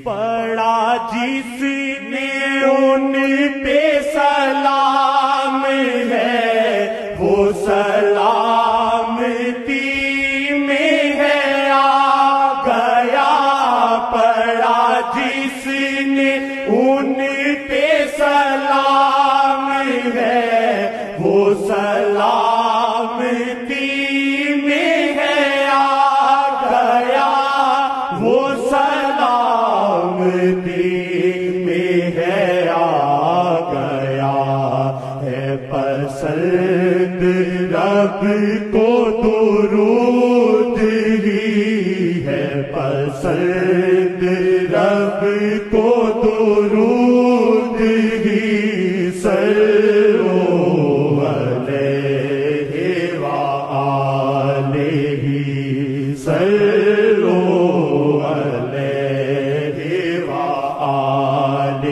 پڑا جس نے ان پہ سلام ہے وہ سلامتی میں ہے آ گیا. پڑا جس نے ان پہ سلام ہے وہ سلامتی میں ہے آ گیا. وہ سلامتی میں ہے آ گیا. ہے پسند رب کو درود ہی ہے پسند رب کو درود ہی. صلو علیہ وآلہ صلو علیہ وآلہ